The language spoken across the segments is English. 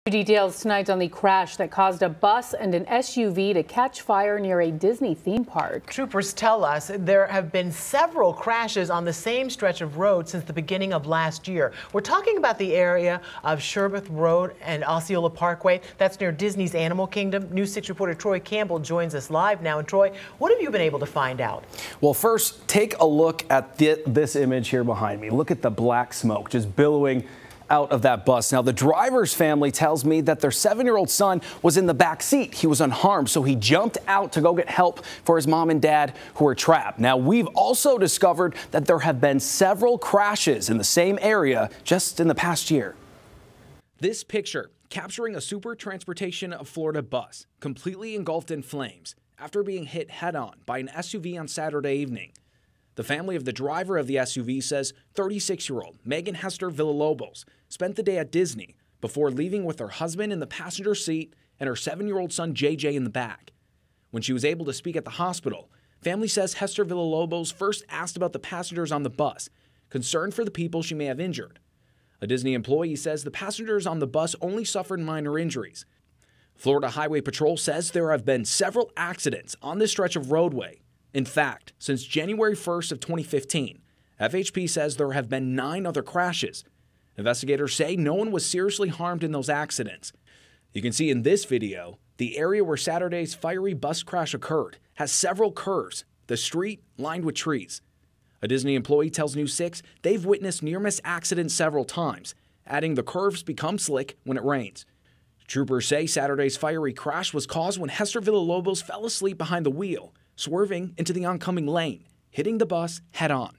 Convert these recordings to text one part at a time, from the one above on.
Details tonight on the crash that caused a bus and an SUV to catch fire near a Disney theme park. Troopers tell us there have been several crashes on the same stretch of road since the beginning of last year. We're talking about the area of Sherbeth Road and Osceola Parkway. That's near Disney's Animal Kingdom. News 6 reporter Troy Campbell joins us live now. And Troy, what have you been able to find out? Well, first, take a look at this image here behind me. Look at the black smoke just billowing out of that bus. Now, the driver's family tells me that their 7-year-old son was in the back seat. He was unharmed, so he jumped out to go get help for his mom and dad who were trapped. Now, we've also discovered that there have been several crashes in the same area just in the past year. This picture capturing a Super Transportation of Florida bus completely engulfed in flames after being hit head-on by an SUV on Saturday evening. The family of the driver of the SUV says 36-year-old Megan Hester Villalobos spent the day at Disney before leaving with her husband in the passenger seat and her 7-year-old son JJ in the back. When she was able to speak at the hospital, family says Hester Villalobos first asked about the passengers on the bus, concerned for the people she may have injured. A Disney employee says the passengers on the bus only suffered minor injuries. Florida Highway Patrol says there have been several accidents on this stretch of roadway. In fact, since January 1st of 2015, FHP says there have been 9 other crashes. Investigators say no one was seriously harmed in those accidents. You can see in this video, the area where Saturday's fiery bus crash occurred has several curves, the street lined with trees. A Disney employee tells News 6 they've witnessed near-miss accidents several times, adding the curves become slick when it rains. Troopers say Saturday's fiery crash was caused when Hester Villalobos fell asleep behind the wheel, swerving into the oncoming lane, hitting the bus head-on.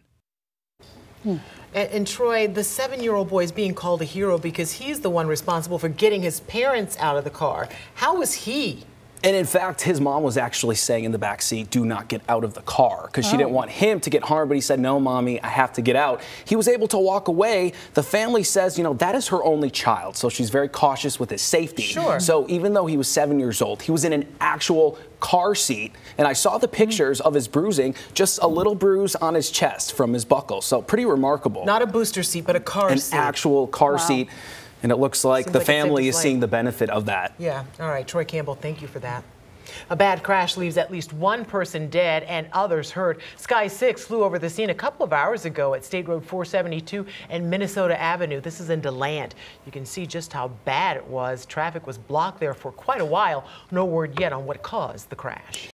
And Troy, the 7-year-old boy is being called a hero because he's the one responsible for getting his parents out of the car. How was he? And in fact, his mom was actually saying in the back seat, do not get out of the car, because she didn't want him to get harmed, but he said, no, mommy, I have to get out. He was able to walk away. The family says, you know, that is her only child, so she's very cautious with his safety. Sure. So even though he was 7 years old, he was in an actual car seat, and I saw the pictures of his bruising, just a little bruise on his chest from his buckle, so pretty remarkable. Not a booster seat, but a car seat. An actual car seat. And it looks like the family is seeing the benefit of that. Yeah. All right. Troy Campbell, thank you for that. A bad crash leaves at least one person dead and others hurt. Sky 6 flew over the scene a couple of hours ago at State Road 472 and Minnesota Avenue. This is in DeLand. You can see just how bad it was. Traffic was blocked there for quite a while. No word yet on what caused the crash.